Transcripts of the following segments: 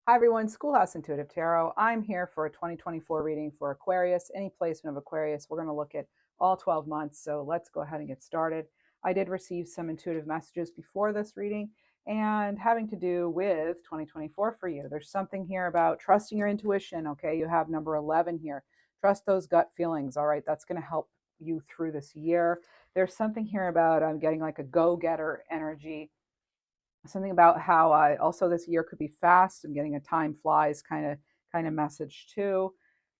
Hi everyone, Schoolhouse Intuitive Tarot. I'm here for a 2024 reading for Aquarius, any placement of Aquarius. We're going to look at all 12 months, so let's go ahead and get started. I did receive some intuitive messages before this reading and having to do with 2024 for you. There's something here about trusting your intuition, okay? You have number 11 here. Trust those gut feelings, all right? That's going to help you through this year. There's something here about I'm getting like a go-getter energy, something about how also this year could be fast. I'm getting a time flies kind of message too.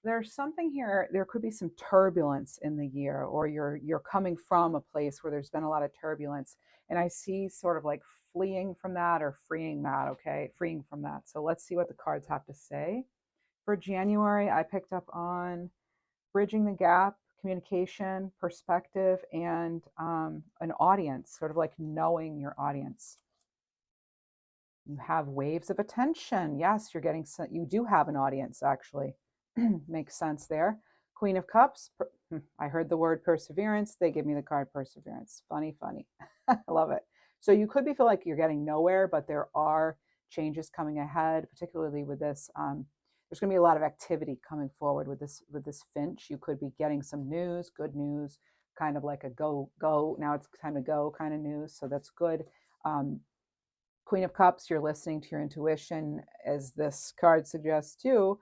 There's something here. There could be some turbulence in the year, or you're coming from a place where there's been a lot of turbulence, and I see sort of like fleeing from that or freeing that. Okay, freeing from that. So let's see what the cards have to say for January. I picked up on bridging the gap, communication, perspective, and an audience, sort of like knowing your audience. You have waves of attention. Yes, you're getting, you do have an audience actually. Makes sense there. Queen of Cups. I heard the word perseverance. They give me the card perseverance. Funny, funny. I love it. So you could be feel like you're getting nowhere, but there are changes coming ahead, particularly with this. There's going to be a lot of activity coming forward with this Finch. You could be getting some news, good news, kind of like a go. Now it's time to go kind of news. So that's good. Um, Queen of Cups, you're listening to your intuition, as this card suggests too.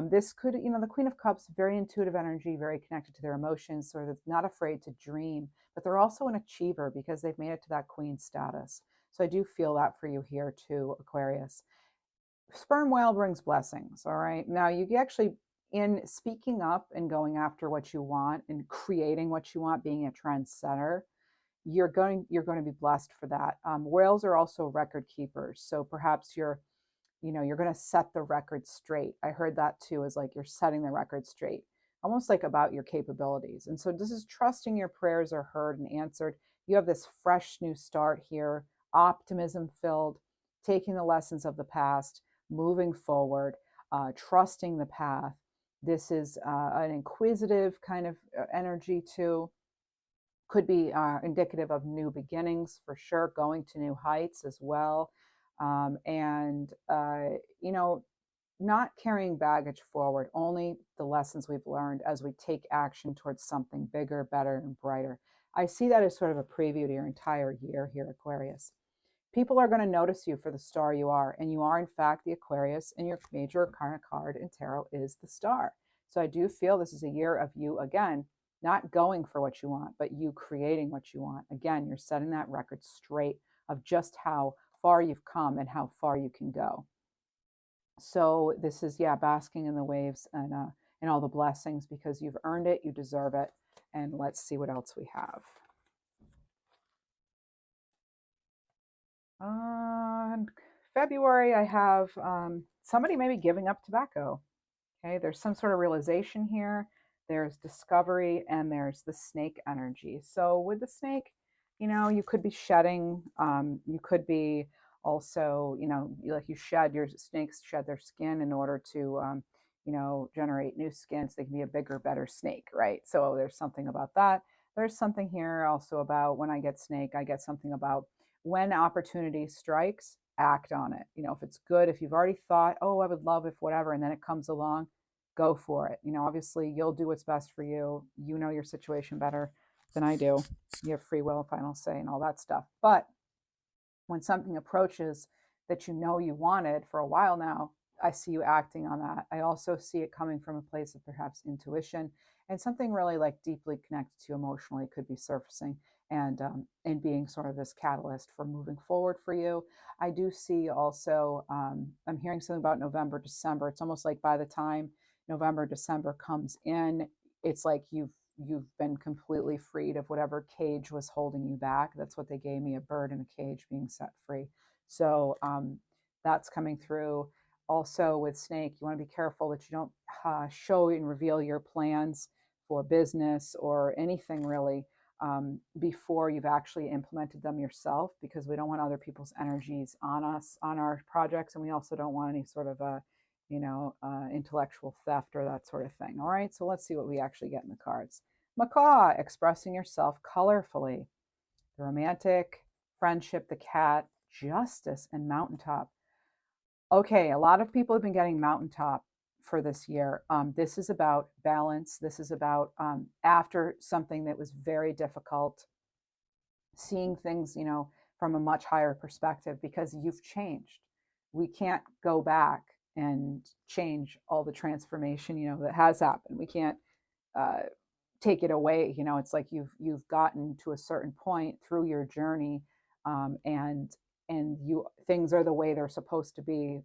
This could, the Queen of Cups, very intuitive energy, very connected to their emotions, sort of not afraid to dream, but they're also an achiever because they've made it to that queen status. So I do feel that for you here too, Aquarius. Sperm whale brings blessings, all right? Now, you actually, in speaking up and going after what you want and creating what you want, being a trendsetter, you're going to be blessed for that. Whales are also record keepers, so perhaps you're going to set the record straight. I heard that too, is like you're setting the record straight, almost like about your capabilities. And so this is trusting your prayers are heard and answered. You have this fresh new start here, optimism filled, taking the lessons of the past, moving forward, trusting the path. This is an inquisitive kind of energy too, could be indicative of new beginnings for sure, going to new heights as well. And, not carrying baggage forward, only the lessons we've learned as we take action towards something bigger, better, and brighter. I see that as sort of a preview to your entire year here, Aquarius. People are going to notice you for the star you are, and you are, in fact, the Aquarius, and your major arcana card in tarot is the star. So I do feel this is a year of you, again, not going for what you want, but you creating what you want. Again, you're setting that record straight of just how far you've come and how far you can go. So this is, yeah, basking in the waves and all the blessings, because you've earned it, you deserve it. And let's see what else we have. February, I have somebody maybe giving up tobacco. Okay, there's some sort of realization here. There's discovery, and there's the snake energy. So with the snake, you could be shedding. You could be also, like you shed, your snakes shed their skin in order to, generate new skin so they can be a bigger, better snake, right? So there's something about that. There's something here also about when I get snake, I get something about when opportunity strikes, act on it. If it's good, if you've already thought, oh, I would love if whatever, and then it comes along, go for it. Obviously you'll do what's best for you. You know your situation better than I do. You have free will, final say, and all that stuff. But when something approaches that you wanted for a while now, I see you acting on that. I also see it coming from a place of perhaps intuition, and something really like deeply connected to you emotionally could be surfacing and being sort of this catalyst for moving forward for you. I do see also, I'm hearing something about November, December. It's almost like by the time November, December comes in, it's like you've been completely freed of whatever cage was holding you back. That's what they gave me, a bird in a cage being set free. So that's coming through. Also with snake, you want to be careful that you don't show and reveal your plans for business or anything really before you've actually implemented them yourself, because we don't want other people's energies on us, on our projects. And we also don't want any sort of intellectual theft or that sort of thing. All right, so let's see what we actually get in the cards. Macaw, expressing yourself colorfully. The romantic, friendship, the cat, justice, and mountaintop. Okay, a lot of people have been getting mountaintop for this year. This is about balance. This is about after something that was very difficult, seeing things, from a much higher perspective because you've changed. We can't go back and change all the transformation, that has happened. We can't uh, take it away. It's like you've gotten to a certain point through your journey, and you things are the way they're supposed to be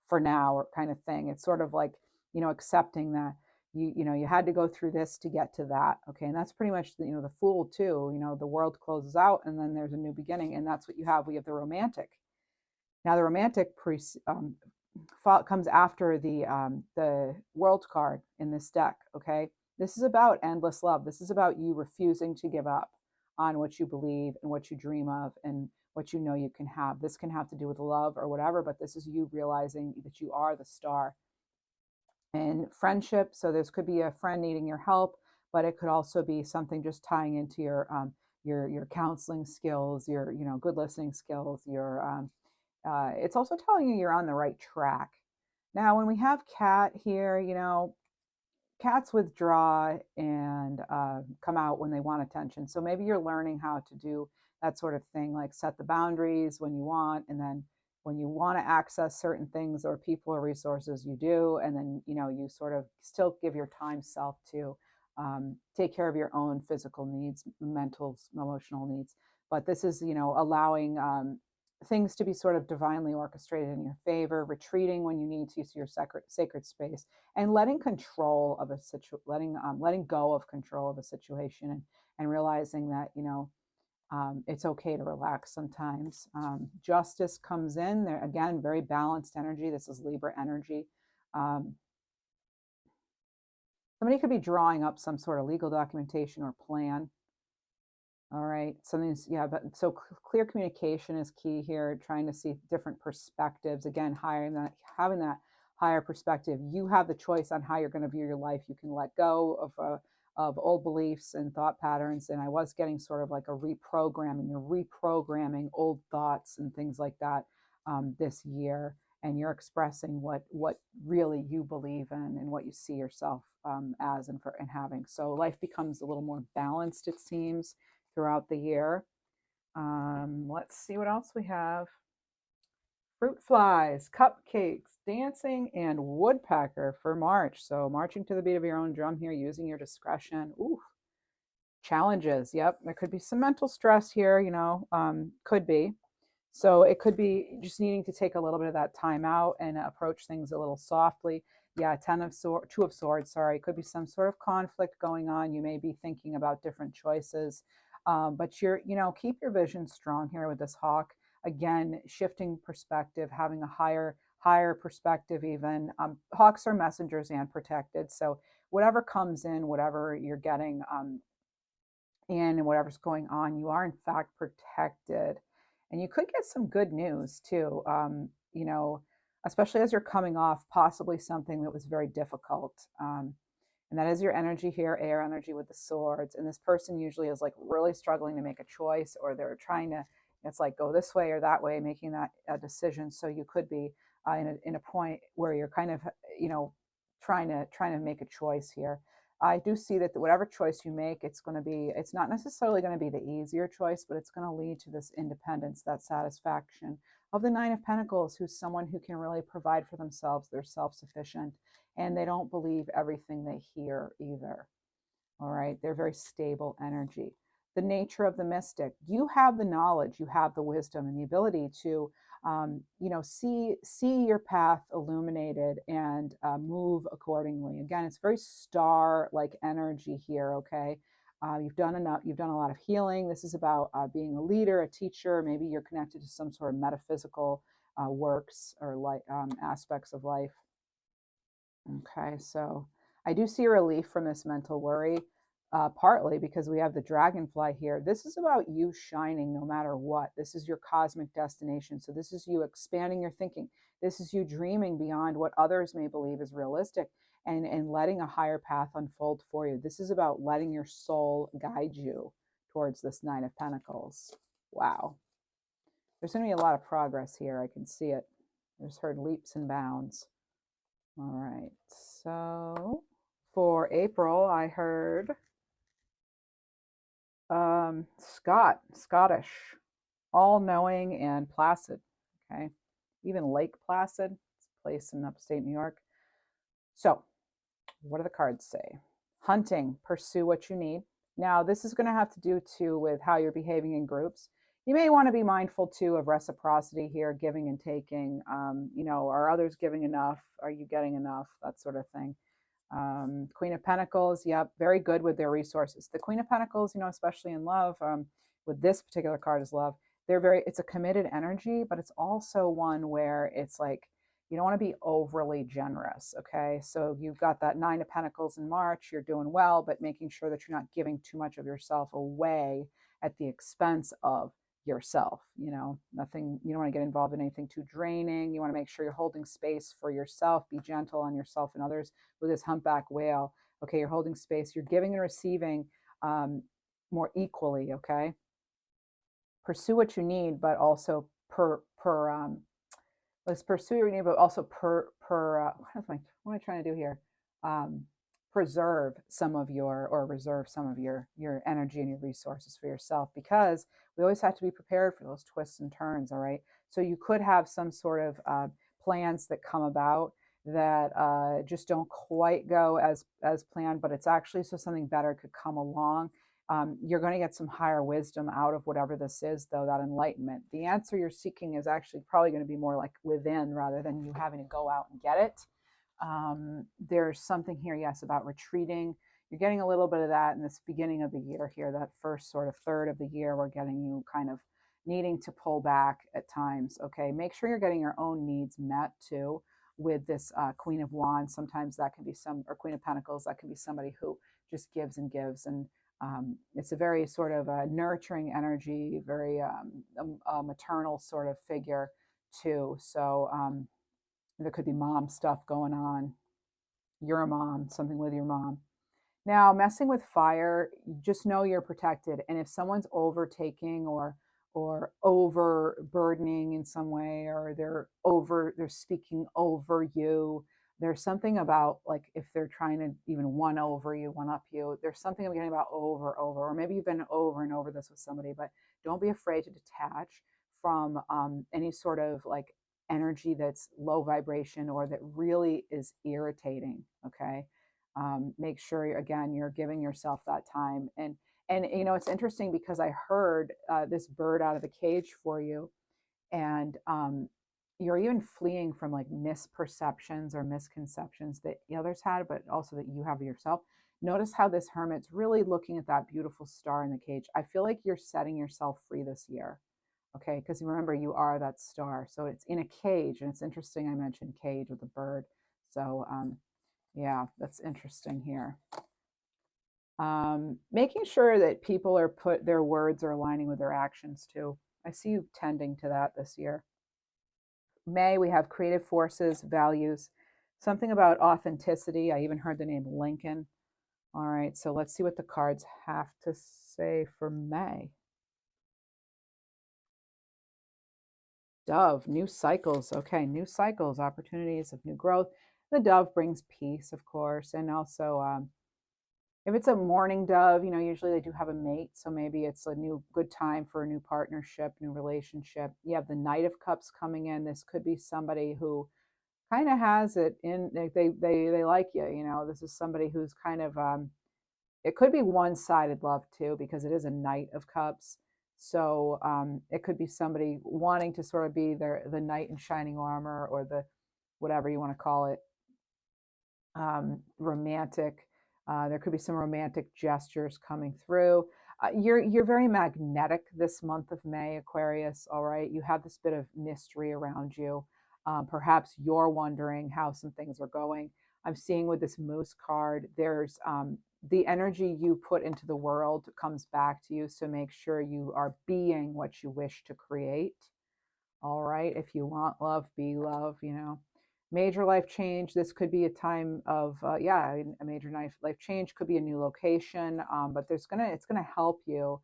for now, or kind of thing. It's sort of like, accepting that you had to go through this to get to that. Okay, and that's pretty much the fool too. The world closes out and then there's a new beginning, and that's what you have. We have the romantic. Now the romantic comes after the world card in this deck. Okay, this is about endless love. This is about you refusing to give up on what you believe and what you dream of and what you know you can have. This can have to do with love or whatever, but this is you realizing that you are the star. And friendship, so this could be a friend needing your help, but it could also be something just tying into your counseling skills, your good listening skills, your it's also telling you you're on the right track. Now, when we have cat here, cats withdraw and come out when they want attention. So maybe you're learning how to do that sort of thing, like set the boundaries when you want, and then when you want to access certain things or people or resources, you do, and then you sort of still give your time self to take care of your own physical needs, mental, emotional needs. But this is allowing things to be sort of divinely orchestrated in your favor, retreating when you need to your sacred space, and letting control of a letting go of control of a situation, and realizing that it's okay to relax sometimes. Justice comes in there again, very balanced energy. This is Libra energy. Um, Somebody could be drawing up some sort of legal documentation or plan. All right, something's, yeah, but so clear communication is key here. Trying to see different perspectives. Again, having that higher perspective. You have the choice on how you're going to view your life. You can let go of old beliefs and thought patterns. And I was getting sort of like a reprogramming. You're reprogramming old thoughts and things like that this year, and you're expressing what really you believe in and what you see yourself as and having. So life becomes a little more balanced, it seems, throughout the year. Let's see what else we have. Fruit flies, cupcakes, dancing, and woodpecker for March. So marching to the beat of your own drum here, using your discretion. Ooh, challenges. Yep, there could be some mental stress here, could be. So it could be just needing to take a little bit of that time out and approach things a little softly. Yeah, two of swords. Sorry, could be some sort of conflict going on. You may be thinking about different choices, but keep your vision strong here with this hawk. Again, shifting perspective, having a higher perspective. Even hawks are messengers and protected. So whatever comes in, whatever you're getting in, and whatever's going on, you are in fact protected. And you could get some good news too, especially as you're coming off possibly something that was very difficult. And that is your energy here, air energy with the swords. And this person usually is like really struggling to make a choice, or they're trying to, it's like go this way or that way, making that decision. So you could be in a point where you're kind of, trying to make a choice here. I do see that whatever choice you make, it's not necessarily going to be the easier choice, but it's going to lead to this independence, that satisfaction of the Nine of Pentacles, who's someone who can really provide for themselves. They're self-sufficient, and they don't believe everything they hear either. All right, they're very stable energy. The nature of the mystic, you have the knowledge, you have the wisdom and the ability to see your path illuminated and move accordingly. Again, it's very star like energy here. Okay, you've done enough, you've done a lot of healing. This is about being a leader, a teacher. Maybe you're connected to some sort of metaphysical works or aspects of life. Okay, so I do see relief from this mental worry, partly because we have the dragonfly here. This is about you shining no matter what. This is your cosmic destination. So this is you expanding your thinking. This is you dreaming beyond what others may believe is realistic, and letting a higher path unfold for you. This is about letting your soul guide you towards this Nine of Pentacles. Wow. There's going to be a lot of progress here. I can see it. I just heard leaps and bounds. All right. So for April, I heard Scottish, all knowing and placid. Okay. Even Lake Placid, it's a place in upstate New York. So, what do the cards say? Hunting, pursue what you need. Now, this is going to have to do too with how you're behaving in groups. You may want to be mindful too of reciprocity here, giving and taking. Are others giving enough? Are you getting enough? That sort of thing. Queen of Pentacles, yep, very good with their resources. The Queen of Pentacles, especially in love, with this particular card is love. It's a committed energy, but it's also one where it's like, you don't want to be overly generous. Okay. So you've got that Nine of Pentacles in March, you're doing well, but making sure that you're not giving too much of yourself away at the expense of yourself. Nothing, you don't want to get involved in anything too draining. You want to make sure you're holding space for yourself, be gentle on yourself and others. With this humpback whale, okay, you're holding space, you're giving and receiving more equally. Okay, pursue what you need, but also let's pursue your need, but also what am I trying to do here? Um, Preserve some of or reserve some of your energy and your resources for yourself, because we always have to be prepared for those twists and turns. All right. So you could have some sort of plans that come about that just don't quite go as planned, but it's actually so something better could come along. You're going to get some higher wisdom out of whatever this is, though, that enlightenment. The answer you're seeking is actually probably going to be more like within rather than you having to go out and get it. There's something here, yes, about retreating. You're getting a little bit of that in this beginning of the year here, that first sort of third of the year. We're getting you kind of needing to pull back at times. Okay, make sure you're getting your own needs met too with this Queen of Wands. Sometimes that can be or Queen of Pentacles, that can be somebody who just gives and gives. And it's a very sort of a nurturing energy, very a maternal sort of figure too. So there could be mom stuff going on. You're a mom, something with your mom. Now, messing with fire, just know you're protected. And if someone's overtaking or overburdening in some way, or they're speaking over you, there's something about, like, if they're trying to even one up you, there's something I'm getting about over, or maybe you've been over and over this with somebody, but don't be afraid to detach from any sort of like energy that's low vibration or that really is irritating. Okay. Make sure again you're giving yourself that time. And it's interesting because I heard this bird out of the cage for you, and you're even fleeing from like misperceptions or misconceptions that the others had, but also that you have yourself. Notice how this hermit's really looking at that beautiful star in the cage. I feel like you're setting yourself free this year. Okay, because remember, you are that star. So it's in a cage, and it's interesting I mentioned cage with a bird. So yeah, that's interesting here. Making sure that people their words are aligning with their actions too. I see you tending to that this year. May, we have creative forces, values, something about authenticity. I even heard the name Lincoln. All right, so let's see what the cards have to say for May. Dove, new cycles. Okay, new cycles, opportunities of new growth. The dove brings peace, of course, and also if it's a mourning dove, usually they do have a mate, so maybe it's a good time for a new partnership, new relationship. You have the Knight of Cups coming in. This could be somebody who kind of has it in, they like you. This is somebody who's kind of it could be one-sided love too, because it is a Knight of Cups. So it could be somebody wanting to sort of be the knight in shining armor, or the whatever you want to call it, romantic. There could be some romantic gestures coming through. You're very magnetic this month of May, Aquarius. All right, you have this bit of mystery around you. Perhaps you're wondering how some things are going. I'm seeing with this Moose card, there's the energy you put into the world comes back to you. So make sure you are being what you wish to create. All right, if you want love, be love. Major life change. This could be a time of a major life change. Could be a new location, but it's gonna help you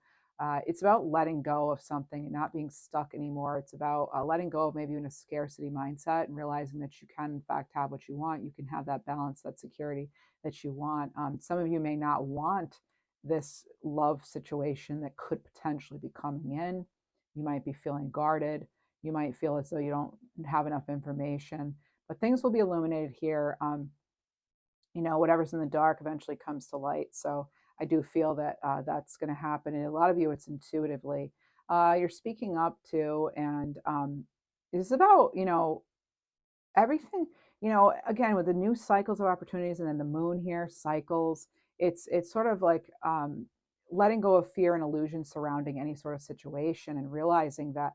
It's about letting go of something and not being stuck anymore. It's about letting go of maybe even a scarcity mindset and realizing that you can, in fact, have what you want. You can have that balance, that security that you want. Some of you may not want this love situation that could potentially be coming in. You might be feeling guarded. You might feel as though you don't have enough information, but things will be illuminated here. Whatever's in the dark eventually comes to light. So I do feel that that's going to happen. And a lot of you, it's intuitively. You're speaking up to, and it's about, everything, again, with the new cycles of opportunities and then the moon here cycles, it's sort of like letting go of fear and illusion surrounding any sort of situation and realizing that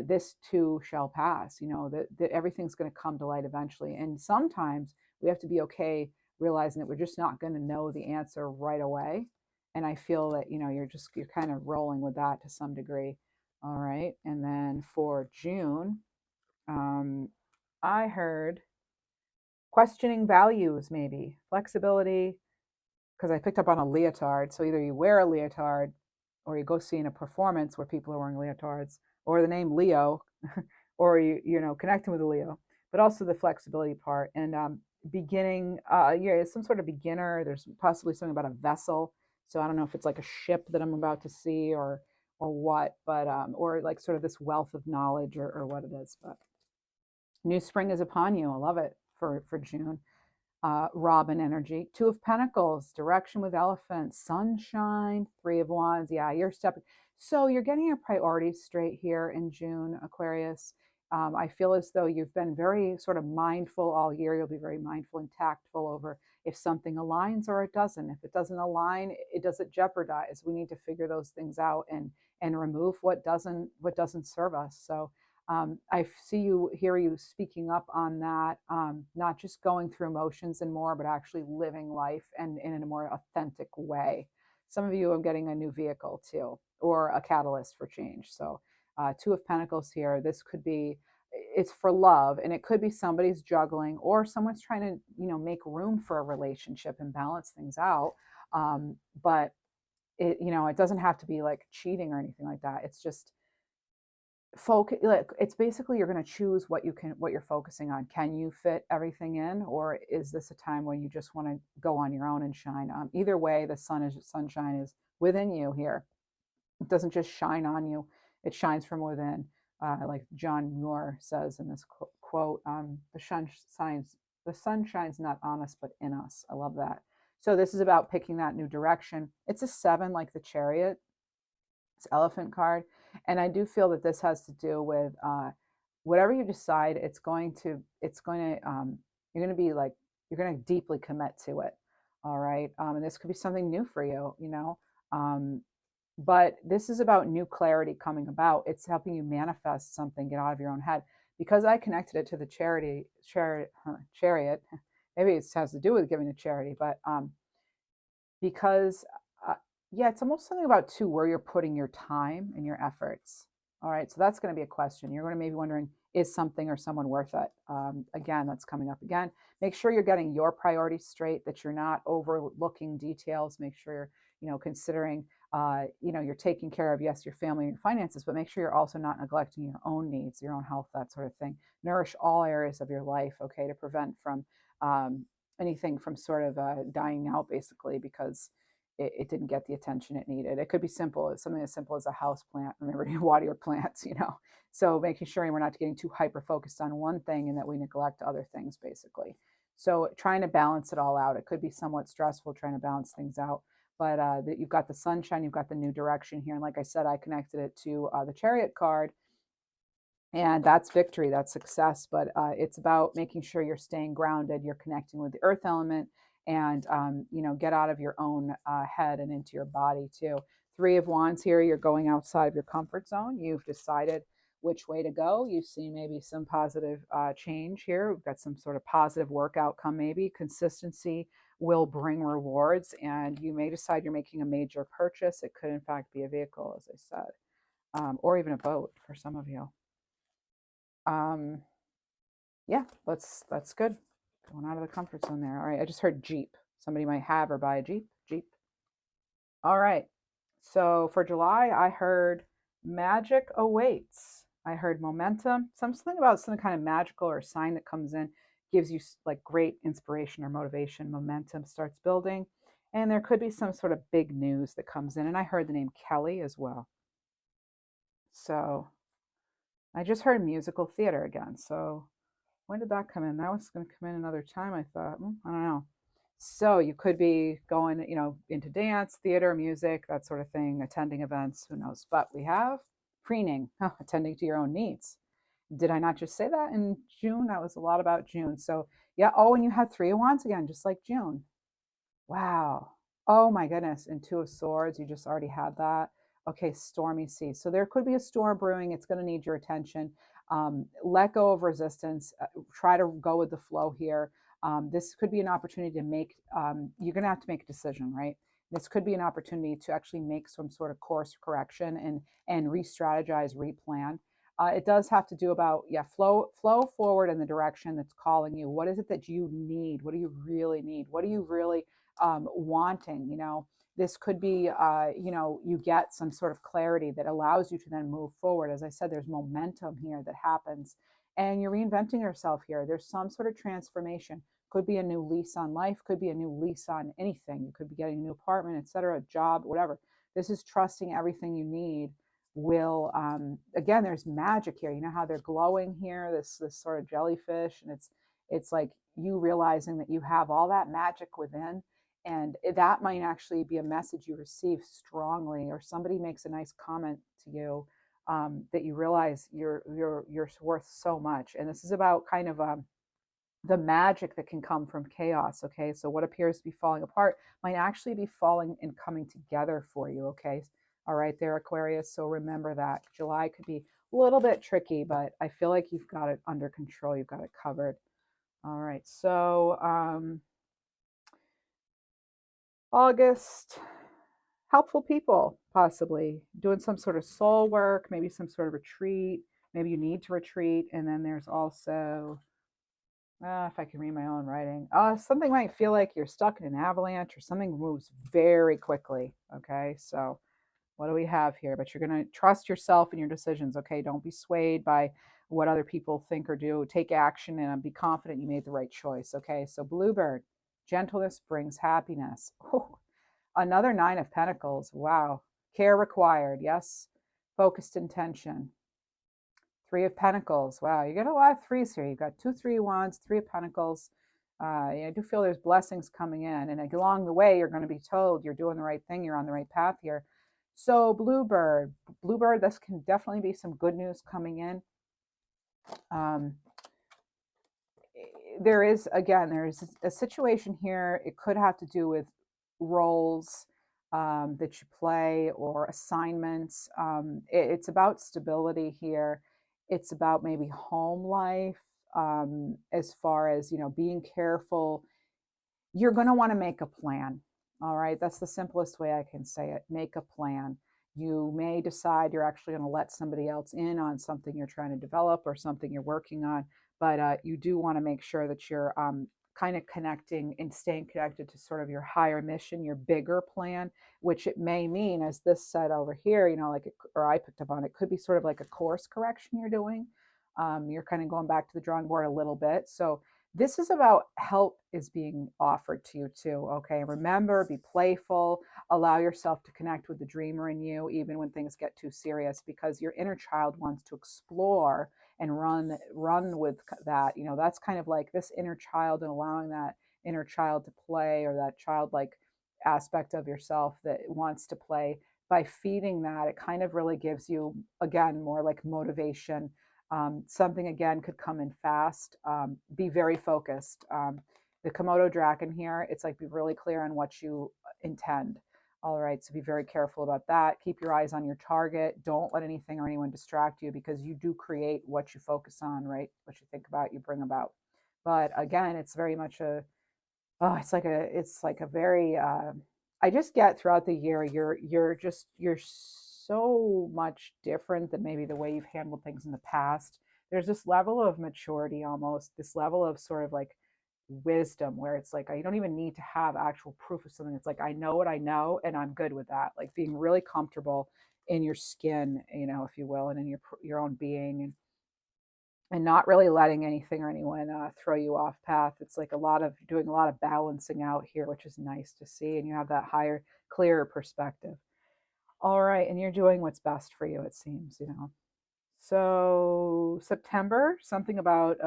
this too shall pass, that everything's going to come to light eventually. And sometimes we have to be okay realizing that we're just not going to know the answer right away. And I feel that, you're kind of rolling with that to some degree. All right. And then for June, I heard questioning values, maybe flexibility, because I picked up on a leotard. So either you wear a leotard or you go see in a performance where people are wearing leotards, or the name Leo, or connecting with a Leo, but also the flexibility part. And beginning, some sort of beginner. There's possibly something about a vessel. So I don't know if it's like a ship that I'm about to see or what, but or like sort of this wealth of knowledge or what it is. But new spring is upon you. I love it for June. Robin energy. Two of Pentacles, direction with elephants, sunshine, Three of Wands. Yeah, you're stepping. So you're getting your priorities straight here in June, Aquarius. I feel as though you've been very sort of mindful all year. You'll be very mindful and tactful over if something aligns or it doesn't. If it doesn't align, it doesn't jeopardize. We need to figure those things out and remove what doesn't serve us. So I hear you speaking up on that, not just going through emotions and more, but actually living life and in a more authentic way. Some of you are getting a new vehicle too, or a catalyst for change. So, Two of Pentacles here. This could be, it's for love, and it could be somebody's juggling, or someone's trying to, make room for a relationship and balance things out. But it doesn't have to be like cheating or anything like that. It's just focus. Like, it's basically you're going to choose what you're focusing on. Can you fit everything in, or is this a time when you just want to go on your own and shine? Either way, the sunshine is within you here. It doesn't just shine on you, it shines from within. Like John Muir says in this quote, the sun shines not on us but in us. I love that. So this is about picking that new direction. It's a 7, like the Chariot. It's elephant card. And I do feel that this has to do with whatever you decide. You're going to be like, you're going to deeply commit to it. All right. And this could be something new for you, but this is about new clarity coming about. It's helping you manifest something, get out of your own head. Because I connected it to the chariot. Maybe it has to do with giving to charity, but because yeah, it's almost something about too where you're putting your time and your efforts. All right, so that's going to be a question. You're going to maybe wondering, is something or someone worth it? Again, that's coming up again. Make sure you're getting your priorities straight, that you're not overlooking details. Make sure you're, considering, you're taking care of, yes, your family and your finances, but make sure you're also not neglecting your own needs, your own health, that sort of thing. Nourish all areas of your life, okay, to prevent from anything from sort of dying out, basically, because it didn't get the attention it needed. It could be simple. It's something as simple as a house plant. Remember to water your plants, So making sure we're not getting too hyper focused on one thing and that we neglect other things, basically. So trying to balance it all out. It could be somewhat stressful trying to balance things out. But you've got the sunshine, you've got the new direction here. And like I said, I connected it to the Chariot card. And that's victory, that's success. But it's about making sure you're staying grounded, you're connecting with the earth element, and get out of your own head and into your body too. Three of Wands here, you're going outside of your comfort zone. You've decided which way to go. You've seen maybe some positive change here. We've got some sort of positive work outcome, maybe. Consistency will bring rewards, and you may decide you're making a major purchase. It could, in fact, be a vehicle, as I said, or even a boat for some of you. Yeah, that's good. Going out of the comfort zone there. All right, I just heard Jeep. Somebody might have or buy a Jeep. All right. So for July, I heard magic awaits. I heard momentum, something about some kind of magical or sign that comes in, gives you like great inspiration or motivation. Momentum starts building, and there could be some sort of big news that comes in. And I heard the name Kelly as well. So I just heard musical theater again. So when did that come in? That was going to come in another time, I thought. I don't know. So you could be going, into dance, theater, music, that sort of thing, attending events, who knows. But we have preening, attending to your own needs. Did I not just say that in June? That was a lot about June. So yeah. Oh, and you had three of wands again, just like June. Wow. Oh my goodness. And Two of Swords, you just already had that. Okay, stormy sea. So there could be a storm brewing. It's going to need your attention. Let go of resistance. Try to go with the flow here. This could be an opportunity to make, you're going to have to make a decision, right? This could be an opportunity to actually make some sort of course correction and re-strategize, replan. It does have to do about, yeah, flow forward in the direction that's calling you. What is it that you need? What do you really need? What do you really wanting? This could be, you get some sort of clarity that allows you to then move forward. As I said, there's momentum here that happens, and you're reinventing yourself here. There's some sort of transformation. Could be a new lease on life, could be a new lease on anything. You could be getting a new apartment, etc., a job, whatever. This is trusting everything you need will, again, there's magic here. You know how they're glowing here, this sort of jellyfish, and it's like you realizing that you have all that magic within, and that might actually be a message you receive strongly, or somebody makes a nice comment to you, that you realize you're worth so much. And this is about kind of, the magic that can come from chaos. Okay, so what appears to be falling apart might actually be falling and coming together for you. Okay, all right there, Aquarius. So remember that July could be a little bit tricky, but I feel like you've got it under control. You've got it covered. All right, so August, helpful people, possibly doing some sort of soul work, maybe some sort of retreat. Maybe you need to retreat. And then there's also, if I can read my own writing, something might feel like you're stuck in an avalanche, or something moves very quickly. Okay, so what do we have here? But you're going to trust yourself in your decisions. Okay, don't be swayed by what other people think or do. Take action and be confident you made the right choice. Okay, so Bluebird, gentleness brings happiness. Oh, another Nine of Pentacles. Wow. Care required. Yes. Focused intention. Three of Pentacles. Wow. You get a lot of threes here. You've got two, three wands, Three of Pentacles. I do feel there's blessings coming in. And along the way, you're going to be told you're doing the right thing. You're on the right path here. So Bluebird, this can definitely be some good news coming in. Um, there's a situation here. It could have to do with roles, that you play, or assignments. It's about stability here. It's about maybe home life, as far as, being careful. You're going to want to make a plan. All right. That's the simplest way I can say it. Make a plan. You may decide you're actually going to let somebody else in on something you're trying to develop or something you're working on. But you do want to make sure that you're, kind of connecting and staying connected to sort of your higher mission, your bigger plan, which it may mean, as this said over here, or I picked up on, it could be sort of like a course correction you're doing. You're kind of going back to the drawing board a little bit. So this is about help is being offered to you too. Okay, remember, be playful, allow yourself to connect with the dreamer in you even when things get too serious, because your inner child wants to explore and run with that. That's kind of like this inner child, and allowing that inner child to play, or that childlike aspect of yourself that wants to play. By feeding that, it kind of really gives you, again, more like motivation. Something again could come in fast. Be very focused. The Komodo dragon here, it's like be really clear on what you intend. All right, so be very careful about that. Keep your eyes on your target. Don't let anything or anyone distract you, because you do create what you focus on, right? What you think about, you bring about. But again, it's very much it's like a very, I just get throughout the year, you're so much different than maybe the way you've handled things in the past. There's this level of maturity, almost this level of sort of like wisdom, where it's like, you don't even need to have actual proof of something. It's like, I know what I know and I'm good with that. Like being really comfortable in your skin, if you will, and in your own being, and not really letting anything or anyone throw you off path. It's like doing a lot of balancing out here, which is nice to see. And you have that higher, clearer perspective. All right. And you're doing what's best for you, it seems. So September, something about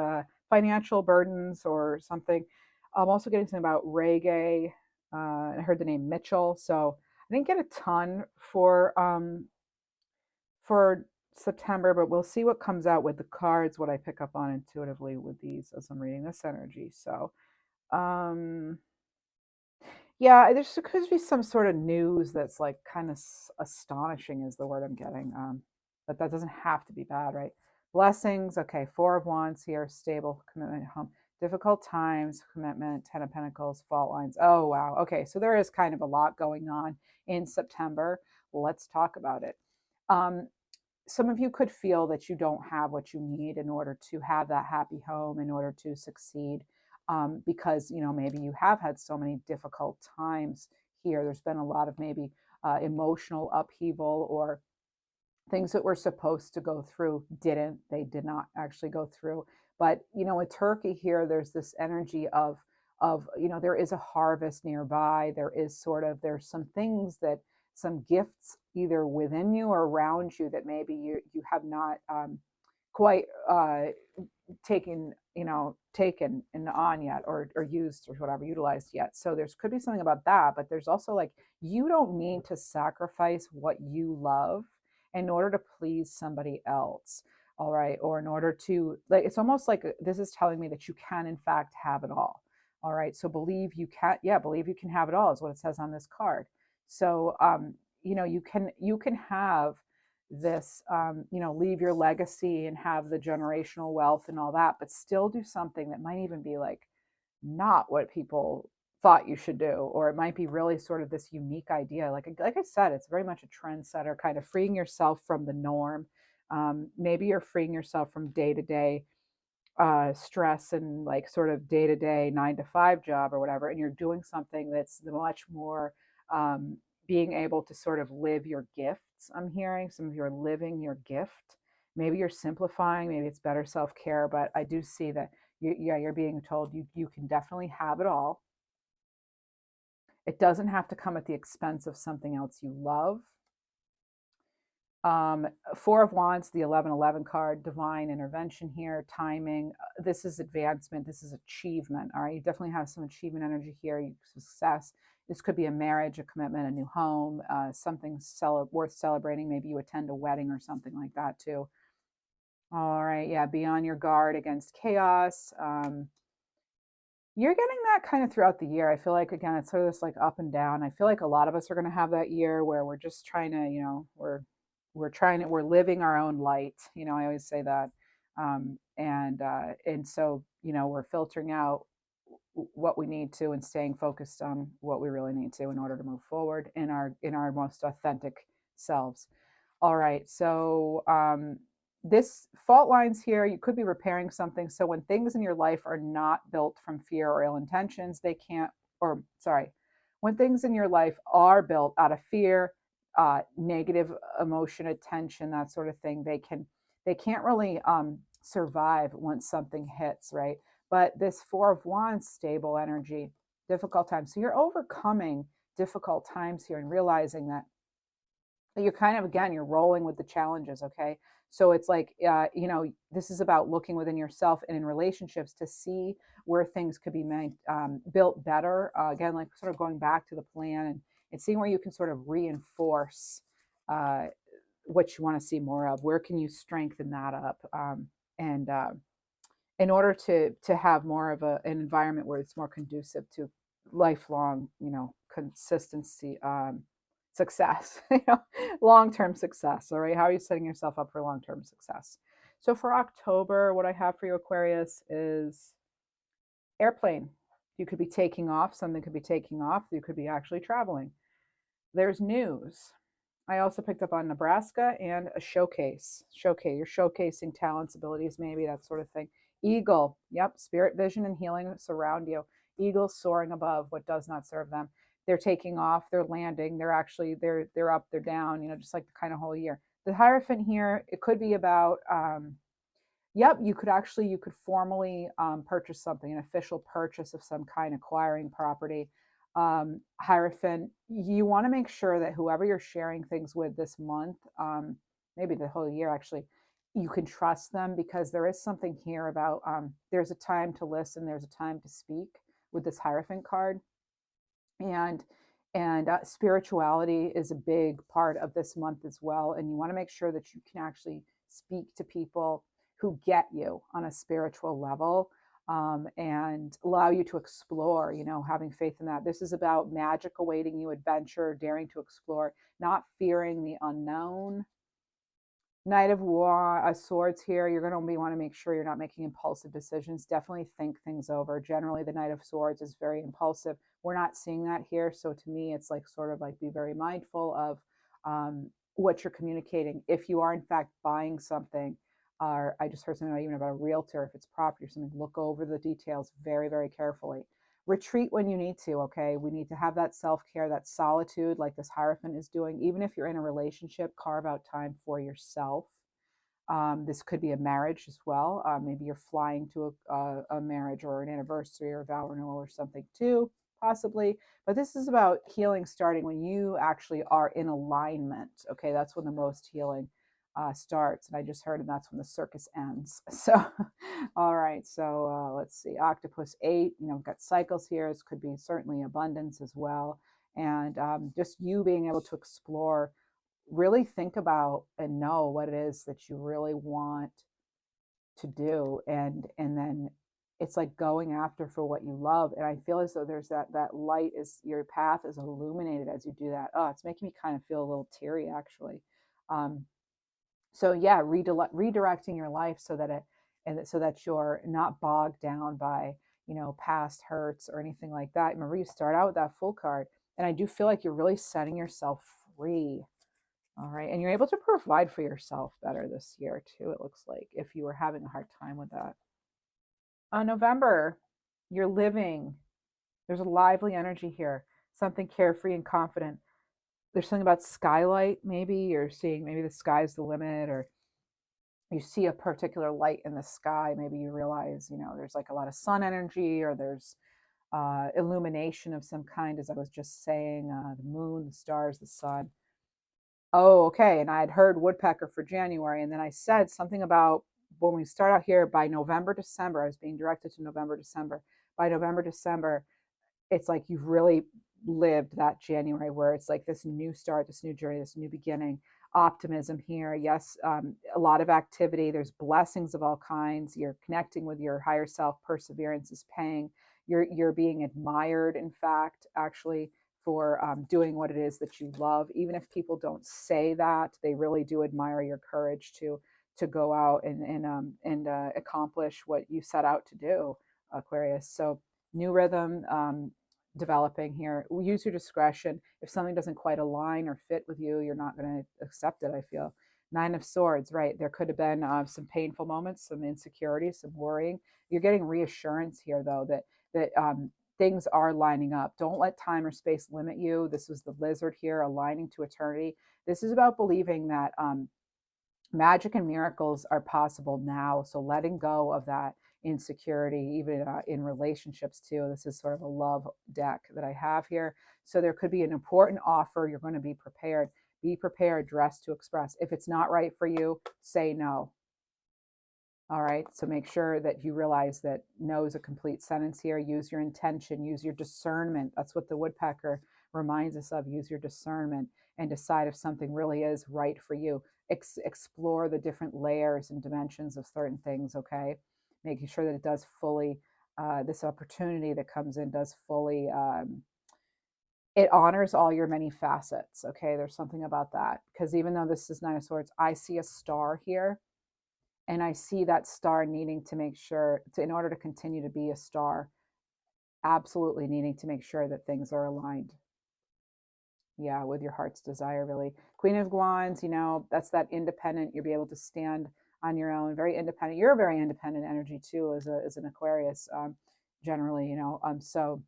financial burdens or something. I'm also getting something about reggae. I heard the name Mitchell. So I didn't get a ton for September, but we'll see what comes out with the cards, what I pick up on intuitively with these as I'm reading this energy. So, um, yeah, there could be some sort of news that's like kind of astonishing, is the word I'm getting. But that doesn't have to be bad, right? Blessings. Okay, Four of Wands here, stable commitment, home. Difficult times, commitment, Ten of Pentacles, fault lines. Oh, wow. Okay, so there is kind of a lot going on in September. Let's talk about it. Um, some of you could feel that you don't have what you need in order to have that happy home, in order to succeed, because maybe you have had so many difficult times here. There's been a lot of maybe emotional upheaval, or things that were supposed to go through did not actually go through. But with Turkey here, there's this energy of there is a harvest nearby. There's some things, that some gifts either within you or around you, that maybe you have not quite taken and on yet, or used, or whatever, utilized yet. So there's could be something about that. But there's also, like, you don't need to sacrifice what you love in order to please somebody else. All right. Or in order to, like, it's almost like this is telling me that you can in fact have it all. All right. So believe you can have it all, is what it says on this card. So you can have this, leave your legacy and have the generational wealth and all that, but still do something that might even be like not what people thought you should do, or it might be really sort of this unique idea. Like I said, it's very much a trendsetter, kind of freeing yourself from the norm. Maybe you're freeing yourself from day to day stress, and like sort of day to day 9 to 5 job or whatever, and you're doing something that's much more, being able to sort of live your gifts. I'm hearing some of you are living your gift. Maybe you're simplifying, maybe it's better self care, but I do see that you're being told you can definitely have it all. It doesn't have to come at the expense of something else you love. Four of Wands, the 1111 card, divine intervention here, timing. This is advancement. This is achievement. All right. You definitely have some achievement energy here, success. This could be a marriage, a commitment, a new home, something worth celebrating. Maybe you attend a wedding or something like that too. All right. Yeah. Be on your guard against chaos. You're getting that kind of throughout the year. I feel like, again, it's sort of this like up and down. I feel like a lot of us are going to have that year where we're just trying to, we're living our own light. I always say that. And so, we're filtering out what we need to, and staying focused on what we really need to in order to move forward in our most authentic selves. All right. So, this fault lines here, you could be repairing something. So when things in your life are not built from fear or ill intentions, they can't, or sorry, when things in your life are built out of fear, negative emotion, attention, that sort of thing, they can't really survive once something hits, right? But this Four of Wands, stable energy, difficult times. So you're overcoming difficult times here, and realizing that you're kind of, again, you're rolling with the challenges. Okay. So it's like, this is about looking within yourself and in relationships to see where things could be made, built better. Again, like sort of going back to the plan, and seeing where you can sort of reinforce uh, what you want to see more of. Where can you strengthen that up? And in order to have more of an environment where it's more conducive to lifelong, consistency, success, long-term success. All right, how are you setting yourself up for long-term success? So for October, what I have for you, Aquarius, is airplane. You could be taking off. Something could be taking off. You could be actually traveling. There's news. I also picked up on Nebraska and a showcase. You're showcasing talents, abilities, maybe that sort of thing. Eagle. Yep. Spirit vision and healing surround you. Eagles soaring above what does not serve them. They're taking off, they're landing, they're up, they're down, just like the kind of whole year. The Hierophant here, it could be about yep, you could formally purchase something, an official purchase of some kind, acquiring property. Hierophant, you want to make sure that whoever you're sharing things with this month, maybe the whole year actually, you can trust them, because there is something here about there's a time to listen, there's a time to speak with this Hierophant card, and spirituality is a big part of this month as well, and you want to make sure that you can actually speak to people who get you on a spiritual level, and allow you to explore, having faith in that. This is about magic awaiting you, adventure, daring to explore, not fearing the unknown. Knight of Swords here, you're going to want to make sure you're not making impulsive decisions. Definitely think things over. Generally, the Knight of Swords is very impulsive. We're not seeing that here. So to me, it's like sort of like be very mindful of what you're communicating. If you are in fact buying something, or I just heard something even about a realtor, if it's property or something, look over the details very, very carefully. Retreat when you need to, okay? We need to have that self-care, that solitude, like this Hierophant is doing. Even if you're in a relationship, carve out time for yourself. This could be a marriage as well. Maybe you're flying to a marriage or an anniversary or a vow renewal or something too, possibly. But this is about healing starting when you actually are in alignment. Okay, that's when the most healing starts. And I just heard, and that's when the circus ends. So, all right. So let's see. Octopus 8. We've got cycles here. This could be certainly abundance as well, and just you being able to explore, really think about and know what it is that you really want to do, and then it's like going after for what you love. And I feel as though there's that light, is your path is illuminated as you do that. Oh, it's making me kind of feel a little teary actually. So yeah, redirecting your life so that so that you're not bogged down by past hurts or anything like that. Remember, you start out with that Fool card, and I do feel like you're really setting yourself free. All right. And you're able to provide for yourself better this year, too, it looks like, if you were having a hard time with that. November, you're living. There's a lively energy here, something carefree and confident. There's something about skylight, maybe. You're seeing maybe the sky's the limit, or you see a particular light in the sky. Maybe you realize, there's like a lot of sun energy, or there's illumination of some kind, as I was just saying, the moon, the stars, the sun. Oh, okay. And I had heard woodpecker for January. And then I said something about when we start out here by November, December, I was being directed to November, December. By November, December, it's like you've really lived that January, where it's like this new start, this new journey, this new beginning. Optimism here. Yes, a lot of activity. There's blessings of all kinds. You're connecting with your higher self. Perseverance is paying. You're being admired, in fact, actually, for doing what it is that you love. Even if people don't say that, they really do admire your courage to go out and accomplish what you set out to do, Aquarius. So new rhythm developing here. Use your discretion. If something doesn't quite align or fit with you, you're not going to accept it, I feel. Nine of Swords, right? There could have been some painful moments, some insecurity, some worrying. You're getting reassurance here, though, that things are lining up. Don't let time or space limit you. This was the lizard here, aligning to eternity. This is about believing that magic and miracles are possible now. So letting go of that insecurity, even in relationships too. This is sort of a love deck that I have here. So there could be an important offer. You're going to be prepared. Be prepared, dress to express. If it's not right for you, say no. All right. So make sure that you realize that no is a complete sentence here. Use your intention, use your discernment. That's what the woodpecker reminds us of. Use your discernment and decide if something really is right for you. Explore the different layers and dimensions of certain things. Okay. Making sure that it does fully, this opportunity that comes in does fully, it honors all your many facets. Okay. There's something about that, because even though this is Nine of Swords, I see a star here. And I see that star needing to make sure, in order to continue to be a star, absolutely needing to make sure that things are aligned. Yeah, with your heart's desire, really. Queen of Wands, that's that independent. You'll be able to stand on your own, very independent. You're a very independent energy too, as an Aquarius, generally, so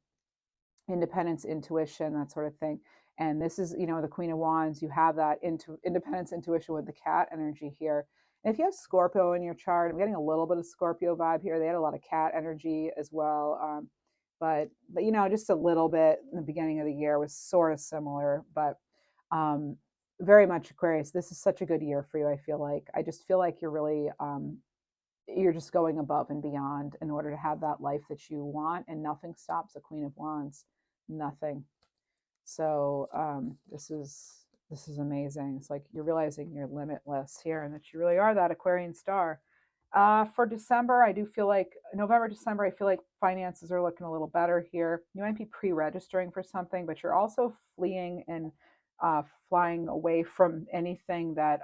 independence, intuition, that sort of thing. And this is, the Queen of Wands. You have that independence, intuition with the cat energy here. And if you have Scorpio in your chart, I'm getting a little bit of Scorpio vibe here. They had a lot of cat energy as well. But just a little bit in the beginning of the year was sort of similar, but um, very much Aquarius. This is such a good year for you. I just feel like you're just going above and beyond in order to have that life that you want, and nothing stops a Queen of Wands. Nothing. So this is amazing. It's like you're realizing you're limitless here, and that you really are that Aquarian star. For December, I do feel like November, December, I feel like finances are looking a little better here. You might be pre-registering for something, but you're also fleeing and flying away from anything that,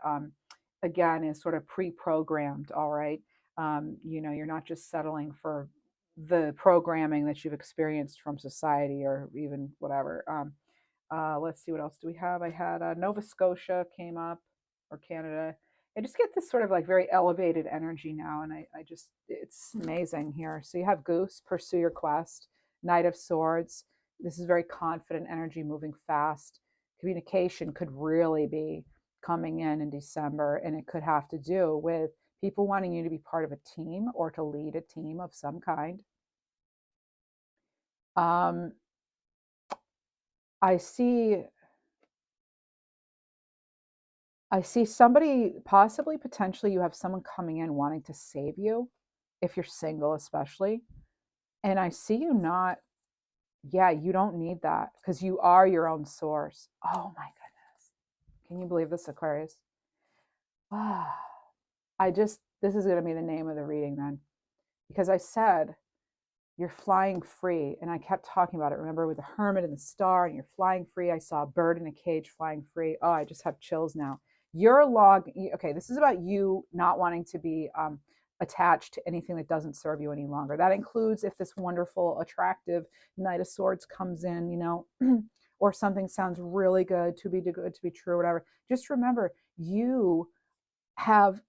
again, is sort of pre-programmed. All right. You're not just settling for the programming that you've experienced from society or even whatever. Let's see, what else do we have? I had Nova Scotia came up, or Canada. I just get this sort of like very elevated energy now, and I just, it's amazing here. So you have Goose, pursue your quest, Knight of Swords. This is very confident energy, moving fast. Communication could really be coming in December, and it could have to do with people wanting you to be part of a team or to lead a team of some kind. Um, I see I see somebody, possibly, potentially, you have someone coming in wanting to save you, if you're single, especially. And I see you not, yeah, you don't need that because you are your own source. Oh my goodness. Can you believe this, Aquarius? Ah, this is going to be the name of the reading then, because I said you're flying free. And I kept talking about it. Remember, with the hermit and the star, and you're flying free. I saw a bird in a cage flying free. Oh, I just have chills now. You're okay, this is about you not wanting to be attached to anything that doesn't serve you any longer. That includes if this wonderful, attractive Knight of Swords comes in, or something sounds really good, too good to be true, whatever. Just remember, have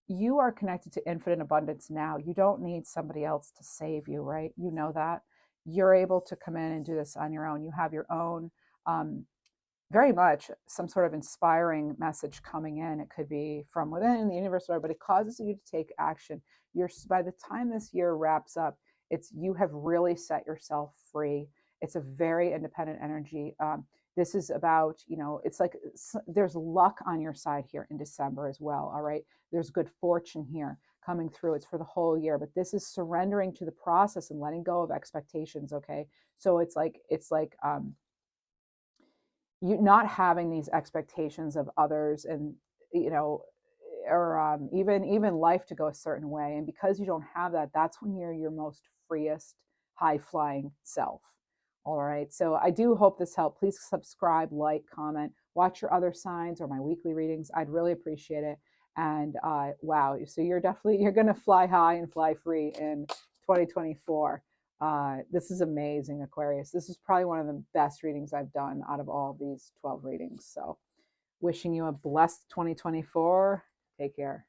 you are connected to infinite abundance now. You don't need somebody else to save you, right? You know that. You're able to come in and do this on your own. You have your own, um, very much some sort of inspiring message coming in. It could be from within the universe, but it causes you to take action. By the time this year wraps up, you have really set yourself free. It's a very independent energy. This is about, it's like there's luck on your side here in December as well. All right. There's good fortune here coming through. It's for the whole year, but this is surrendering to the process and letting go of expectations. Okay. So it's like you not having these expectations of others, and you know or even life to go a certain way. And because you don't have that, that's when you're your most freest, high flying self. All right, so I do hope this helped. Please subscribe, like, comment, watch your other signs or my weekly readings. I'd really appreciate it. And wow, so you're going to fly high and fly free in 2024. This is amazing, Aquarius. This is probably one of the best readings I've done out of all of these 12 readings. So wishing you a blessed 2024. Take care.